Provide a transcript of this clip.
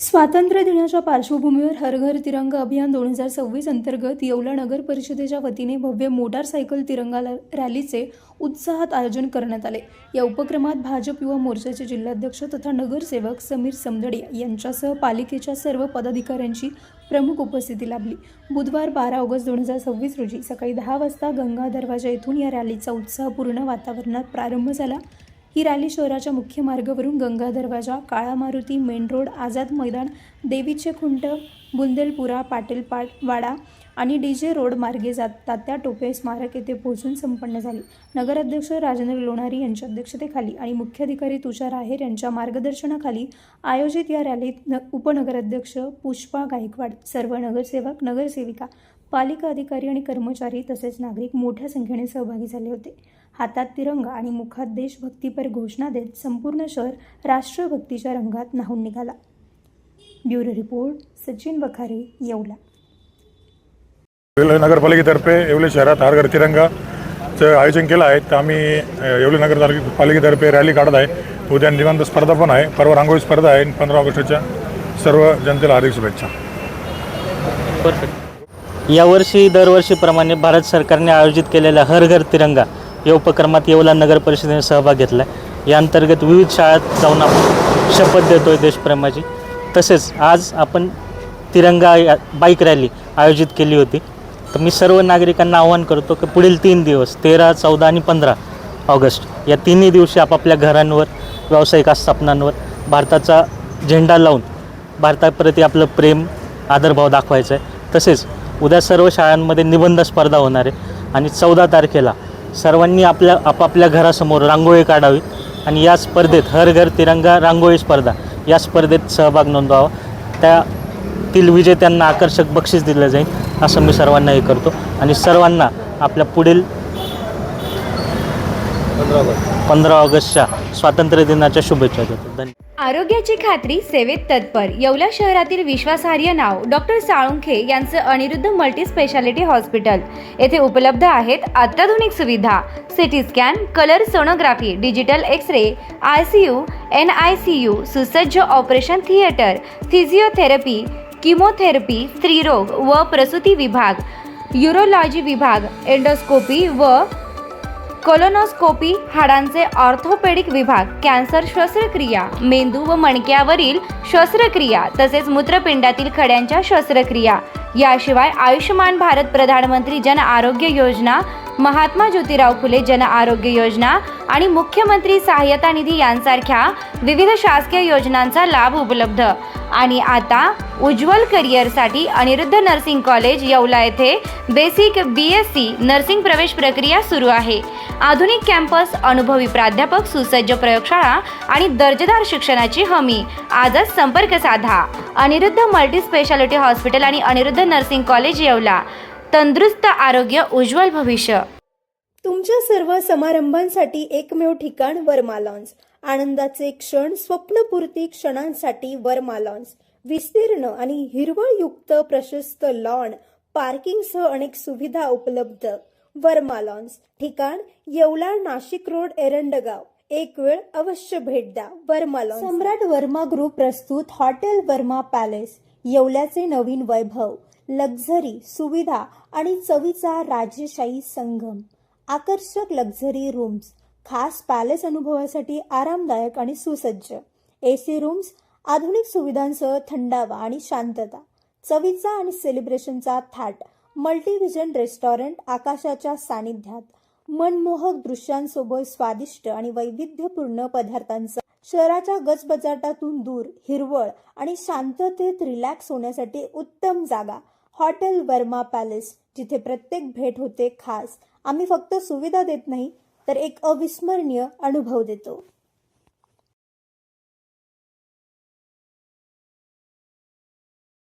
स्वातंत्र्य दिनाच्या पार्श्वभूमीवर हर घर तिरंगा अभियान 2026 अंतर्गत येवला नगर परिषदेच्या वतीने भव्य मोटारसायकल तिरंगा रॅलीचे उत्साहात आयोजन करण्यात आले। या उपक्रमात भाजप युवा मोर्चाचे जिल्हाध्यक्ष तथा नगरसेवक समीर समदडिया यांच्यासह पालिकेच्या सर्व पदाधिकाऱ्यांची प्रमुख उपस्थिती लाभली। बुधवार 12 ऑगस्ट 2026 रोजी सकाळी 10 वाजता गंगा दरवाजा येथून या रॅलीचा उत्साहपूर्ण वातावरणात प्रारंभ झाला। ही रॅली शहराच्या मुख्य मार्गावरून गंगा दरवाजा, काळा मारुती, मेन रोड, आझाद मैदान, देवीचे खुंट, बुंदेलपुरा, पाटील वाडा आणि डीजे रोड मार्गे जात तात्या टोपे स्मारक येथे पोहोचून संपन्न झाली। नगराध्यक्ष राजेंद्र लोणारी यांच्या अध्यक्षतेखाली आणि मुख्याधिकारी तुषार आहेर यांच्या मार्गदर्शनाखाली आयोजित या रॅलीत उपनगराध्यक्ष पुष्पा गायकवाड, सर्व नगरसेवक, नगरसेविका, पालिका अधिकारी आणि कर्मचारी तसेच नागरिक मोठ्या संख्येने सहभागी झाले होते। हातात तिरंगा आणि मुखात देशभक्तीपर घोषणा देत संपूर्ण शहर राष्ट्रभक्तीच्या रंगात न्हाऊन निघाला। Bureau report, Sachin Bakhare, Yeola. येवला नगरपालिकेतर्फे येवला शहरात हर घर तिरंगाचं आयोजन केलं आहे। तर आम्ही येवला नगरपालिकेतर्फे रॅली काढत आहे। उद्या निबंध स्पर्धा पण आहे, परवा रांगोळी स्पर्धा आहे। 15 ऑगस्टच्या सर्व जनतेला हार्दिक शुभेच्छा। परफेक्ट। यावर्षी दरवर्षीप्रमाणे भारत सरकारने आयोजित केलेल्या हर घर तिरंगा या उपक्रमात येवला नगर परिषदेने सहभाग घेतला आहे। या अंतर्गत विविध शाळात जाऊन आपण शपथ देतोय देशप्रेमाची। तसेच आज आपण तिरंगा बाईक रॅली आयोजित केली होती। तर मी सर्व नागरिकांना आवाहन करतो की पुढील 3 दिवस 13, 14 आणि 15 ऑगस्ट या तिन्ही दिवशी आपापल्या घरांवर, व्यावसायिक आस्थापनांवर भारताचा झेंडा लावून भारताप्रती आपलं प्रेम, आदरभाव दाखवायचा आहे। तसेच उद्या सर्व शाळांमध्ये निबंध स्पर्धा होणार आहे आणि 14 तारखेला सर्वांनी आपापल्या घरासमोर रांगोळी काढावी आणि या स्पर्धेत हर घर तिरंगा रांगोळी स्पर्धा या स्पर्धेत सहभाग नोंदवावा। त्यातील विजेत्यांना आकर्षक बक्षीस दिलं जाईल असं मी सर्वांना हे करतो आणि सर्वांना आपल्या पुढील 15 ऑगस्टच्या स्वातंत्र्य दिनाच्या शुभेच्छा देतो। धन्यवाद। आरोग्याची खात्री, सेवेत तत्पर येवला शहरातील विश्वासार्ह नाव डॉक्टर साळुंखे यांचं अनिरुद्ध मल्टी स्पेशालिटी हॉस्पिटल येथे उपलब्ध आहेत अत्याधुनिक सुविधा, CT scan, colour sonography, digital X-ray, ICU, NICU, सुसज्ज ऑपरेशन थिएटर, फिजिओथेरपी, किमोथेरपी, स्त्रीरोग व प्रसूती विभाग, यूरोलॉजी विभाग, एंडोस्कोपी व कोलोनोस्कोपी, हाडांचे ऑर्थोपेडिक विभाग, कॅन्सर शस्त्रक्रिया, मेंदू व मणक्यावरील शस्त्रक्रिया तसेच मूत्रपिंडातील खड्यांच्या शस्त्रक्रिया। याशिवाय आयुष्यमान भारत प्रधानमंत्री जन आरोग्य योजना, महात्मा ज्योतिराव फुले जन आरोग्य योजना आणि मुख्यमंत्री सहायता निधी यांसारख्या विविध शासकीय योजनांचा लाभ उपलब्ध। आणि आता उज्ज्वल करिअरसाठी अनिरुद्ध नर्सिंग कॉलेज येवला येथे बेसिक BSc नर्सिंग प्रवेश प्रक्रिया सुरू आहे। आधुनिक कॅम्पस, अनुभवी प्राध्यापक, सुसज्ज प्रयोगशाळा आणि दर्जेदार शिक्षणाची हमी। आजच संपर्क साधा। अनिरुद्ध मल्टी स्पेशालिटी हॉस्पिटल आणि अनिरुद्ध नर्सिंग कॉलेज येवला। तंदुरुस्त आरोग्य, उज्ज्वल भविष्य। तुमच्या सर्व समारंभांसाठी एकमेव ठिकाण वर्मा लॉन्स। आनंदाचे क्षण, स्वप्नपूर्ती क्षणांसाठी वर्मा लॉन्स। विस्तीर्ण आणि हिरवळयुक्त प्रशस्त लॉन, पार्किंगसह अनेक सुविधा उपलब्ध। वर्मा लॉन्स, ठिकाण येवला, नाशिक रोड, एरंडगाव। एक वेळ अवश्य भेट द्या। वर्मा लॉन्स। सम्राट वर्मा ग्रुप प्रस्तुत हॉटेल वर्मा पॅलेस, येवल्याचे नवीन वैभव, लक्झरी सुविधा आणि चवीचा राजेशाही संगम। आकर्षक लक्झरी रूम्स, खास पॅलेस अनुभवासाठी आरामदायक आणि सुसज्ज AC रूम्स, आधुनिक सुविधांसह थंडावा आणि शांतता, चवीचा आणि सेलिब्रेशनचा थाट, मल्टीव्हिजन रेस्टॉरंट आकाशाच्या सानिध्यात, मनमोहक दृश्यांसोबत स्वादिष्ट आणि वैविध्यपूर्ण पदार्थांचा, शहराच्या गजबजाटातून दूर, हिरवळ आणि शांततेत रिलॅक्स होण्यासाठी उत्तम जागा। हॉटेल वर्मा पॅलेस, जिथे प्रत्येक भेट होते खास। आम्ही फक्त सुविधा देत नाही तर एक अविस्मरणीय अनुभव देतो।